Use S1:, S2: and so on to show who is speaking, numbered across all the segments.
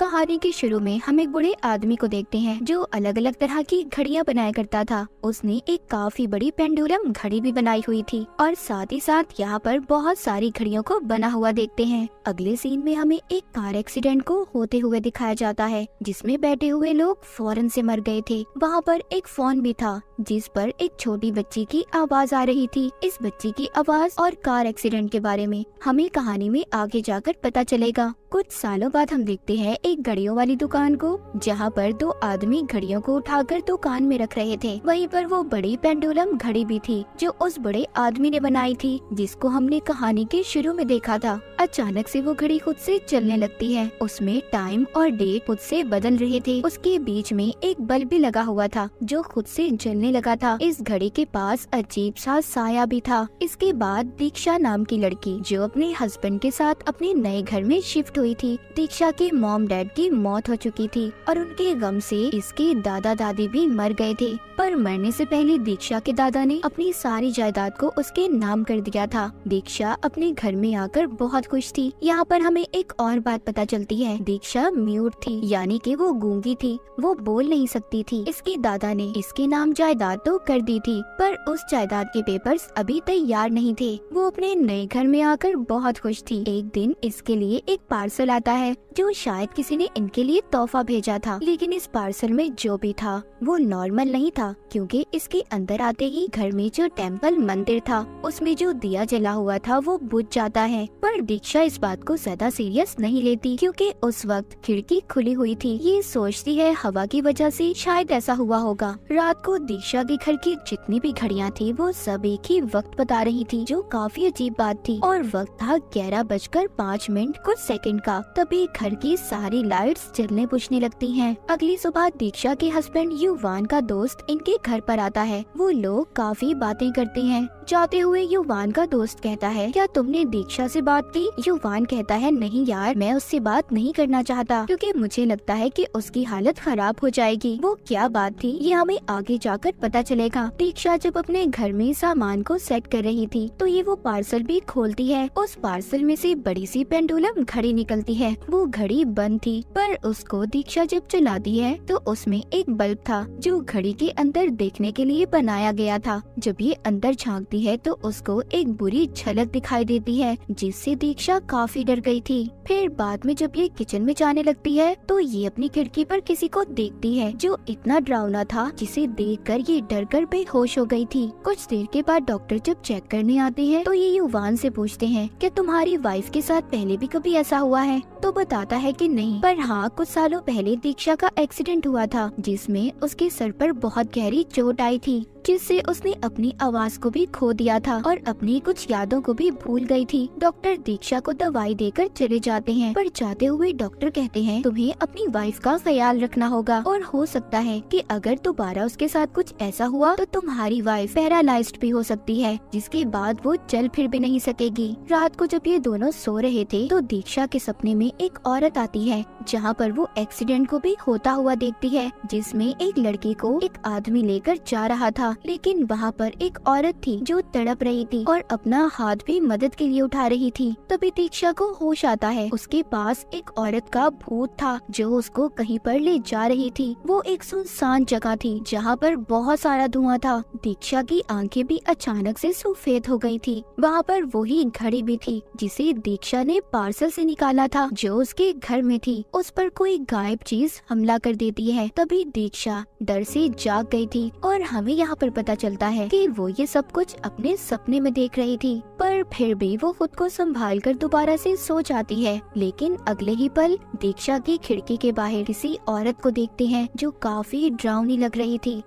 S1: कहानी के शुरू में हम एक बूढ़े आदमी को देखते हैं जो अलग अलग तरह की घड़ियां बनाया करता था। उसने एक काफी बड़ी पेंडुलम घड़ी भी बनाई हुई थी और साथ ही साथ यहाँ पर बहुत सारी घड़ियों को बना हुआ देखते हैं। अगले सीन में हमें एक कार एक्सीडेंट को होते हुए दिखाया जाता है जिसमें बैठे हुए लोग फौरन से मर गए थे। वहाँ पर एक फोन भी था जिस पर एक छोटी बच्ची की आवाज आ रही थी। इस बच्ची की आवाज और कार एक्सीडेंट के बारे में हमें कहानी में आगे जाकर पता चलेगा। कुछ सालों बाद हम देखते हैं एक घड़ियों वाली दुकान को जहाँ पर दो आदमी घड़ियों को उठाकर दुकान में रख रहे थे। वहीं पर वो बड़ी पेंडुलम घड़ी भी थी जो उस बड़े आदमी ने बनाई थी जिसको हमने कहानी के शुरू में देखा था। अचानक से वो घड़ी खुद से चलने लगती है। उसमें टाइम और डेट खुद से बदल रहे थे। उसके बीच में एक बल्ब भी लगा हुआ था जो खुद से जलने लगा था। इस घड़ी के पास अजीब सा साया भी था। इसके बाद दीक्षा नाम की लड़की जो अपने हस्बैंड के साथ अपने नए घर में शिफ्ट हुई थी। दीक्षा के मॉम डैड की मौत हो चुकी थी और उनके गम से इसके दादा दादी भी मर गए थे। पर मरने से पहले दीक्षा के दादा ने अपनी सारी जायदाद को उसके नाम कर दिया था। दीक्षा अपने घर में आकर बहुत खुश थी। यहाँ पर हमें एक और बात पता चलती है। दीक्षा म्यूट थी यानी कि वो गूंगी थी, वो बोल नहीं सकती थी। इसके दादा ने इसके नाम जायदाद तो कर दी थी पर उस जायदाद के पेपर्स अभी तैयार नहीं थे। वो अपने नए घर में आकर बहुत खुश थी। एक दिन इसके लिए एक पार्सल आता है जो शायद किसी ने इनके लिए तोहफा भेजा था, लेकिन इस पार्सल में जो भी था वो नॉर्मल नहीं था क्योंकि इसके अंदर आते ही घर में जो टेम्पल मंदिर था उसमें जो दिया जला हुआ था वो बुझ जाता है। पर दीक्षा इस बात को ज्यादा सीरियस नहीं लेती क्योंकि उस वक्त खिड़की खुली हुई थी। ये सोचती है हवा की वजह से शायद ऐसा हुआ होगा। रात को दीक्षा के घर की जितनी भी घड़ियां थी वो सब एक ही वक्त बता रही थी जो काफी अजीब बात थी और वक्त था 11:05 कुछ सेकंड का। तभी घर की सारी लाइट्स जलने बुझने लगती हैं। अगली सुबह दीक्षा के हस्बैंड युवान का दोस्त इनके घर पर आता है। वो लोग काफी बातें करते हैं। जाते हुए युवान का दोस्त कहता है क्या तुमने दीक्षा से बात की? युवान कहता है नहीं यार, मैं उससे बात नहीं करना चाहता क्योंकि मुझे लगता है कि उसकी हालत खराब हो जाएगी। वो क्या बात थी ये हमें आगे जाकर पता चलेगा। दीक्षा जब अपने घर में सामान को सेट कर रही थी तो ये वो पार्सल भी खोलती है। उस पार्सल में से बड़ी सी पेंडुलम घड़ी निकलती है। वो घड़ी बंद थी पर उसको दीक्षा जब चलाती है तो उसमें एक बल्ब था जो घड़ी के अंदर देखने के लिए बनाया गया था। जब ये अंदर झांकती है तो उसको एक बुरी झलक दिखाई देती है जिससे दीक्षा काफी डर गई थी। फिर बाद में जब ये किचन में जाने लगती है तो ये अपनी खिड़की पर किसी को देखती है जो इतना डरावना था जिसे देखकर ये डर कर बेहोश हो गई थी। कुछ देर के बाद डॉक्टर जब चेक करने आते हैं तो ये युवान से पूछते हैं क्या तुम्हारी वाइफ के साथ पहले भी कभी ऐसा हुआ है? तो बताता है कि नहीं, पर हाँ कुछ सालों पहले दीक्षा का एक्सीडेंट हुआ था जिसमें उसके सर पर बहुत गहरी चोट आई थी जिससे उसने अपनी आवाज को भी खो दिया था और अपनी कुछ यादों को भी भूल गई थी। डॉक्टर दीक्षा को दवाई देकर चले जाते हैं पर जाते हुए डॉक्टर कहते हैं तुम्हें अपनी वाइफ का ख्याल रखना होगा और हो सकता है कि अगर दोबारा उसके साथ कुछ ऐसा हुआ तो तुम्हारी वाइफ पैरालाइज्ड भी हो सकती है जिसके बाद वो चल फिर भी नहीं सकेगी। रात को जब ये दोनों सो रहे थे तो दीक्षा के सपने में एक औरत आती है जहाँ पर वो एक्सीडेंट को भी होता हुआ देखती है जिसमें एक लड़की को एक आदमी लेकर जा रहा था लेकिन वहाँ पर एक औरत थी जो तड़प रही थी और अपना हाथ भी मदद के लिए उठा रही थी। तभी दीक्षा को होश आता है। उसके पास एक औरत का भूत था जो उसको कहीं पर ले जा रही थी। वो एक सुनसान जगह थी जहाँ पर बहुत सारा धुआं था। दीक्षा की आंखें भी अचानक से सफेद हो गई थी। वहाँ पर वही घड़ी भी थी जिसे दीक्षा ने पार्सल से निकाला था जो उसके घर में थी। उस पर कोई गायब चीज हमला कर देती है। तभी दीक्षा डर से जाग गई थी और हमें यहाँ पर पता चलता है कि वो ये सब कुछ अपने सपने में देख रही थी पर फिर भी वो खुद को संभाल कर दोबारा से सो जाती है। लेकिन अगले ही पल दीक्षा की खिड़की के बाहर किसी औरत को देखते हैं जो काफी डरावनी लग रही थी।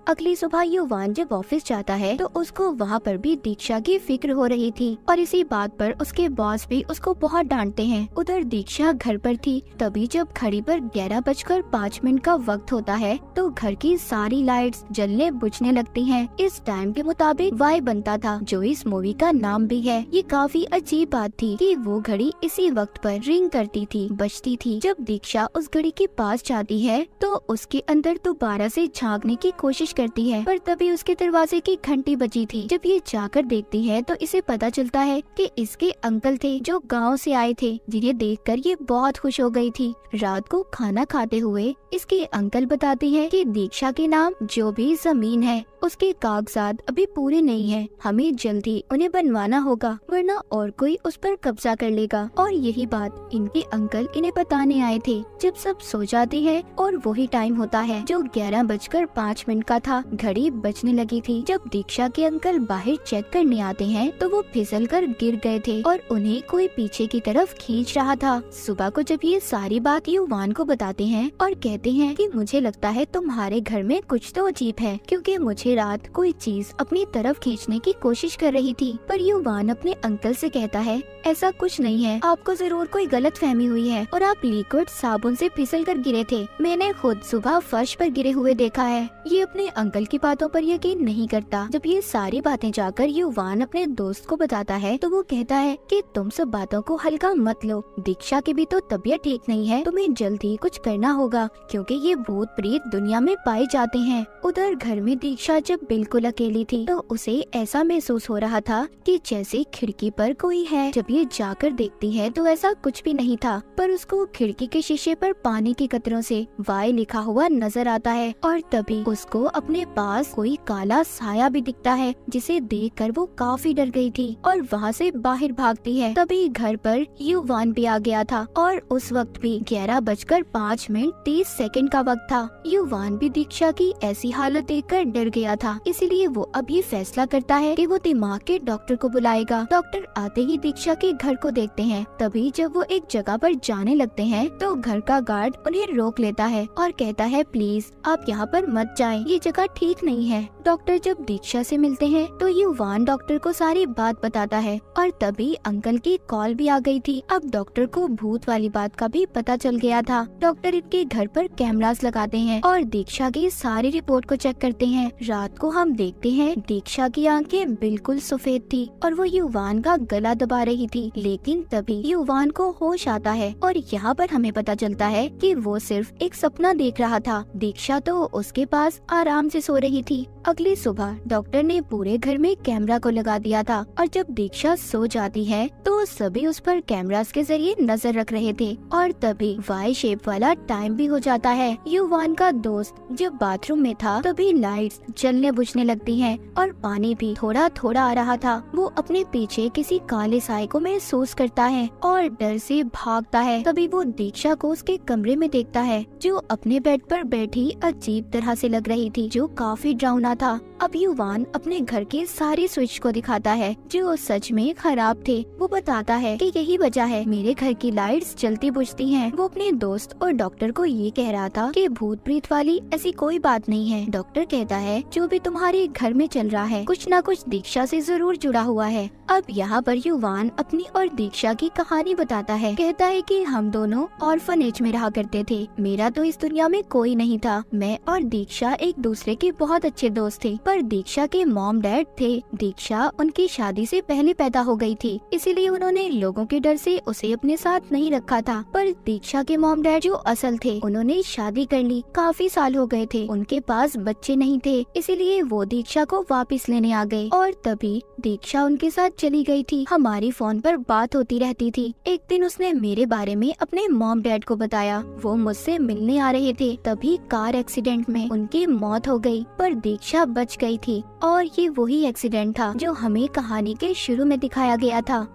S1: अगली सुबह युवान जब ऑफिस जाता है तो उसको वहाँ पर भी दीक्षा की फिक्र हो रही थी और इसी बात पर उसके बॉस भी उसको बहुत डांटते हैं। उधर दीक्षा घर पर थी। तभी जब घड़ी पर 11:05 का वक्त होता है तो घर की सारी लाइट्स जलने बुझने लगती हैं। इस टाइम के मुताबिक वाई बनता था जो इस मूवी का नाम भी है। ये काफी अजीब बात थी कि वो घड़ी इसी वक्त पर रिंग करती थी, बजती थी। जब दीक्षा उस घड़ी के पास जाती है तो उसके अंदर दोबारा से झांकने की कोशिश करती है, पर तभी उसके दरवाजे की घंटी बजी थी। जब ये जाकर देखती है तो इसे पता चलता है कि इसके अंकल थे जो गांव से आए थे, जिन्हें देखकर ये बहुत खुश हो गई थी। रात को खाना खाते हुए इसके अंकल बताते हैं कि दीक्षा के नाम जो भी जमीन है उसके कागजात अभी पूरे नहीं है, हमें जल्दी उन्हें बनवाना होगा वरना और कोई उस पर कब्जा कर लेगा। और यही बात इनके अंकल इन्हें बताने आए थे। जब सब सो जाते हैं और वही टाइम होता है जो 11:05 का था, घड़ी बजने लगी थी। जब दीक्षा के अंकल बाहर चेक करने आते हैं तो वो फिसल कर गिर गए थे और उन्हें कोई पीछे की तरफ खींच रहा था। सुबह को जब ये सारी बात युवान को बताते हैं और कहते हैं कि मुझे लगता है तुम्हारे घर में कुछ तो अजीब है, क्योंकि मुझे रात कोई चीज अपनी तरफ खींचने की कोशिश कर रही थी। पर युवान अपने अंकल से कहता है ऐसा कुछ नहीं है, आपको जरूर कोई गलत फहमी हुई है और आप लिक्विड साबुन से फिसल कर गिरे थे। मैंने खुद सुबह फर्श पर गिरे हुए देखा है। ये अपने अंकल की बातों पर यकीन नहीं करता। जब ये सारी बातें जाकर युवान अपने दोस्त को बताता है तो वो कहता है कि तुम सब बातों को हल्का मत लो, दीक्षा की भी तो तबीयत ठीक नहीं है, तुम्हें जल्दी कुछ करना होगा क्योंकि ये भूत प्रेत दुनिया में पाए जाते हैं। उधर घर में दीक्षा जब बिल्कुल अकेली थी तो उसे ऐसा महसूस हो रहा था कि जैसे खिड़की पर कोई है। जब ये जाकर देखती है तो ऐसा कुछ भी नहीं था, पर उसको खिड़की के शीशे पर पानी के कतरों से वाई लिखा हुआ नजर आता है और तभी उसको अपने पास कोई काला साया भी दिखता है, जिसे देखकर वो काफी डर गई थी और वहाँ से बाहर भागती है। तभी घर पर युवान भी आ गया था और उस वक्त भी 11:05 का वक्त था। युवान भी दीक्षा की ऐसी हालत देखकर डर गया था, इसीलिए वो अब ये फैसला करता है कि वो दिमाग के डॉक्टर को बुलाएगा। डॉक्टर आते ही दीक्षा के घर को देखते हैं। तभी जब वो एक जगह पर जाने लगते हैं तो घर का गार्ड उन्हें रोक लेता है और कहता है प्लीज आप यहाँ पर मत जाएं, ये जगह ठीक नहीं है। डॉक्टर जब दीक्षा से मिलते हैं तो युवान डॉक्टर को सारी बात बताता है और तभी अंकल की कॉल भी आ गई थी। अब डॉक्टर को भूत वाली बात का भी पता चल गया था। डॉक्टर इनके घर पर कैमरास लगाते हैं और दीक्षा की सारी रिपोर्ट को चेक करते हैं। रात को हम देखते हैं दीक्षा की आंखें बिल्कुल सफेद थी और वो युवान का गला दबा रही थी, लेकिन तभी युवान को होश आता है और यहाँ पर हमें पता चलता है कि वो सिर्फ एक सपना देख रहा था। दीक्षा तो उसके पास आराम से सो रही थी। अगली सुबह डॉक्टर ने पूरे घर में कैमरा को लगा दिया था और जब दीक्षा सो जाती है तो सभी उस पर कैमरास के जरिए नजर रख रहे थे और तभी वाई शेप वाला टाइम भी हो जाता है। युवान का दोस्त जब बाथरूम में था तभी लाइट्स जलने बुझने लगती हैं और पानी भी थोड़ा थोड़ा आ रहा था। वो अपने पीछे किसी काले साए को महसूस करता है और डर से भागता है। तभी वो दीक्षा को उसके कमरे में देखता है जो अपने बेड पर बैठी अजीब तरह से लग रही थी, जो काफी डरावना था। अब युवान अपने घर के सारे स्विच को दिखाता है जो सच में खराब थे। वो बताता है कि यही वजह है मेरे घर की लाइट्स जलती बुझती हैं। वो अपने दोस्त और डॉक्टर को ये कह रहा था कि भूत प्रेत वाली ऐसी कोई बात नहीं है। डॉक्टर कहता है जो भी तुम्हारे घर में चल रहा है कुछ न कुछ दीक्षा से जरूर जुड़ा हुआ है। अब यहाँ पर युवान अपनी और दीक्षा की कहानी बताता है। कहता है कि हम दोनों ऑर्फनेज में रहा करते थे। मेरा तो इस दुनिया में कोई नहीं था। मैं और दीक्षा एक दूसरे के बहुत अच्छे दोस्त थे, पर दीक्षा के मॉम डैड थे। दीक्षा उनकी शादी से पहले पैदा हो गई थी, इसीलिए उन्होंने लोगों के डर से उसे अपने साथ नहीं रखा था। पर दीक्षा के मॉम डैड जो असल थे उन्होंने शादी कर ली। काफी साल हो गए थे, उनके पास बच्चे नहीं थे, इसीलिए वो दीक्षा को वापस लेने आ गए और तभी दीक्षा उनके साथ चली गई थी। हमारी फोन पर बात होती रहती थी। एक दिन उसने मेरे बारे में अपने मॉम डैड को बताया। वो मुझसे मिलने आ रहे थे, तभी कार एक्सीडेंट में उनकी मौत हो गई, पर दीक्षा बच गई थी। और ये वही एक्सीडेंट था जो हमें कहानी के शुरू में दिखाया गया था।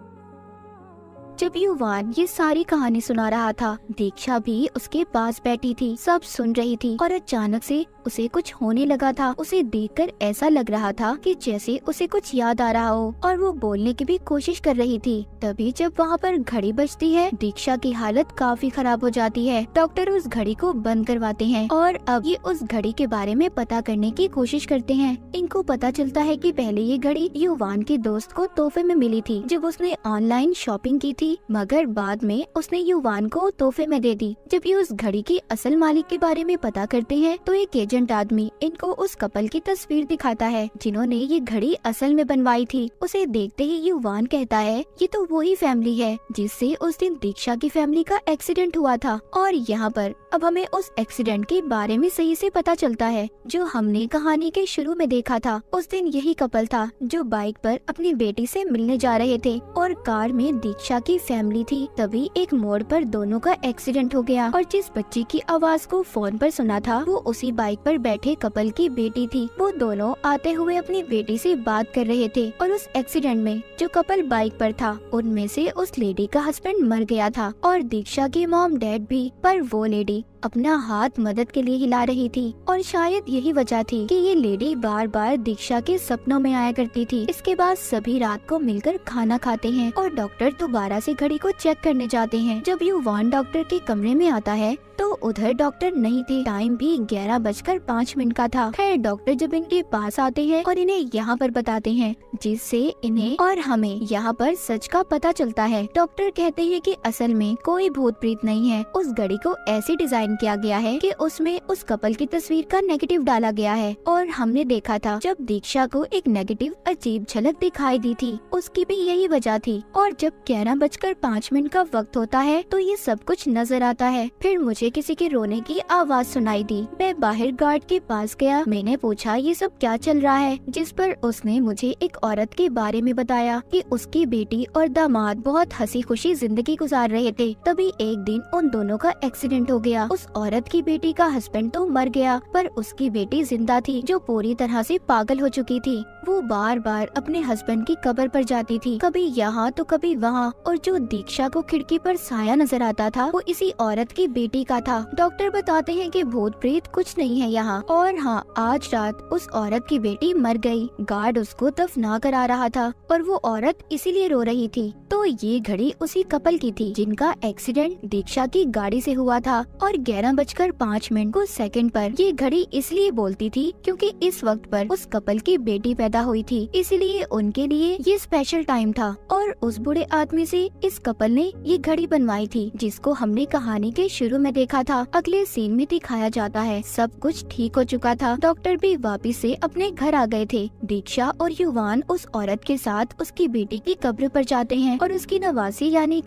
S1: जब युवान ये सारी कहानी सुना रहा था, दीक्षा भी उसके पास बैठी थी, सब सुन रही थी और अचानक से उसे कुछ होने लगा था। उसे देखकर ऐसा लग रहा था कि जैसे उसे कुछ याद आ रहा हो और वो बोलने की भी कोशिश कर रही थी। तभी जब वहाँ पर घड़ी बजती है, दीक्षा की हालत काफी खराब हो जाती है। डॉक्टर उस घड़ी को बंद करवाते हैं और अब ये उस घड़ी के बारे में पता करने की कोशिश करते हैं। इनको पता चलता है कि पहले ये घड़ी युवान के दोस्त को तोहफे में मिली थी जब उसने ऑनलाइन शॉपिंग की थी थी, मगर बाद में उसने युवान को तोहफे में दे दी। जब ये उस घड़ी की असल मालिक के बारे में पता करते हैं तो एक एजेंट आदमी इनको उस कपल की तस्वीर दिखाता है जिन्होंने ये घड़ी असल में बनवाई थी। उसे देखते ही युवान कहता है ये तो वही फैमिली है जिससे उस दिन दीक्षा की फैमिली का एक्सीडेंट हुआ था। और यहाँ पर अब हमें उस एक्सीडेंट के बारे में सही से पता चलता है जो हमने कहानी के शुरू में देखा था। उस दिन यही कपल था जो बाइक पर अपनी बेटी से मिलने जा रहे थे और कार में दीक्षा की फैमिली थी। तभी एक मोड़ पर दोनों का एक्सीडेंट हो गया और जिस बच्ची की आवाज को फोन पर सुना था वो उसी बाइक पर बैठे कपल की बेटी थी। वो दोनों आते हुए अपनी बेटी से बात कर रहे थे और उस एक्सीडेंट में जो कपल बाइक पर था उनमें से उस लेडी का हस्बैंड मर गया था और दीक्षा के मॉम डैड भी। पर वो लेडी अपना हाथ मदद के लिए हिला रही थी और शायद यही वजह थी कि ये लेडी बार बार दीक्षा के सपनों में आया करती थी। इसके बाद सभी रात को मिलकर खाना खाते हैं और डॉक्टर दोबारा से घड़ी को चेक करने जाते हैं। जब युवान डॉक्टर के कमरे में आता है तो उधर डॉक्टर नहीं थे। टाइम भी 11:05 का था। खैर डॉक्टर जब इनके पास आते हैं और इन्हें यहाँ पर बताते हैं जिससे इन्हें और हमें यहाँ पर सच का पता चलता है। डॉक्टर कहते हैं कि असल में कोई भूत प्रेत नहीं है। उस घड़ी को ऐसे डिजाइन किया गया है कि उसमें उस कपल की तस्वीर का नेगेटिव डाला गया है और हमने देखा था जब दीक्षा को एक नेगेटिव अजीब झलक दिखाई दी थी उसकी भी यही वजह थी। और जब 11:05 का वक्त होता है तो ये सब कुछ नजर आता है। फिर मुझे किसी के रोने की आवाज सुनाई दी। मैं बाहर गार्ड के पास गया। मैंने पूछा ये सब क्या चल रहा है, जिस पर उसने मुझे एक औरत के बारे में बताया कि उसकी बेटी और दामाद बहुत हंसी खुशी जिंदगी गुजार रहे थे। तभी एक दिन उन दोनों का एक्सीडेंट हो गया। उस औरत की बेटी का हस्बैंड तो मर गया पर उसकी बेटी जिंदा थी जो पूरी तरह से पागल हो चुकी थी। वो बार बार अपने हस्बैंड की कब्र पर जाती थी, कभी यहाँ तो कभी वहाँ। और जो दीक्षा को खिड़की पर साया नजर आता था वो इसी औरत की बेटी का था। डॉक्टर बताते हैं कि भूत प्रेत कुछ नहीं है यहाँ। और हाँ, आज रात उस औरत की बेटी मर गई। गार्ड उसको दफना करा रहा था और वो औरत इसीलिए रो रही थी। तो ये घड़ी उसी कपल की थी जिनका एक्सीडेंट दीक्षा की गाड़ी से हुआ था। और 11:05 को सेकंड पर ये घड़ी इसलिए बोलती थी क्योंकि इस वक्त पर उस कपल की बेटी पैदा हुई थी, इसलिए उनके लिए ये स्पेशल टाइम था। और उस बूढ़े आदमी से इस कपल ने ये घड़ी बनवाई थी जिसको हमने कहानी के शुरू में देखा था। अगले सीन में दिखाया जाता है सब कुछ ठीक हो चुका था। डॉक्टर भी वापिस से अपने घर आ गए थे। दीक्षा और युवान उस औरत के साथ उसकी बेटी की कब्र पर जाते हैं और उसकी नवासी यानी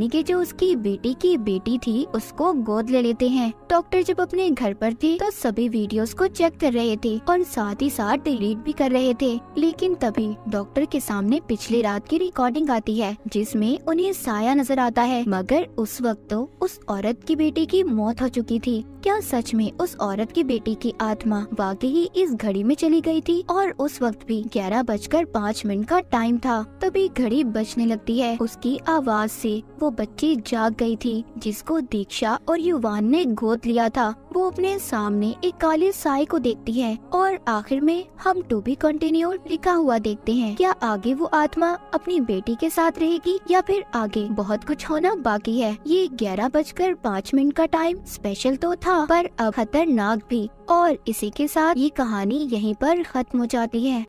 S1: कि जो उसकी बेटी की बेटी थी उसको गोद ले लेते हैं। डॉक्टर जब अपने घर पर थे तो सभी वीडियोस को चेक कर रहे थे और साथ ही साथ डिलीट भी कर रहे थे। लेकिन तभी डॉक्टर के सामने पिछली रात की रिकॉर्डिंग आती है जिसमें उन्हें साया नजर आता है, मगर उस वक्त तो उस औरत की बेटी की मौत हो चुकी थी। क्या सच में उस औरत की बेटी की आत्मा वाकई ही इस घड़ी में चली गई थी? और उस वक्त भी 11:05 का टाइम था। तभी घड़ी बजने लगती है। उसकी आवाज से वो बच्ची जाग गई थी जिसको दीक्षा और युवान ने गोद लिया था। वो अपने सामने एक काले साए को देखती है और आखिर में हम टू बी कंटिन्यू लिखा हुआ देखते हैं। क्या आगे वो आत्मा अपनी बेटी के साथ रहेगी या फिर आगे बहुत कुछ होना बाकी है? ये 11:05 का टाइम स्पेशल तो था पर अब खतरनाक भी। और इसी के साथ ये कहानी यहीं पर खत्म हो जाती है।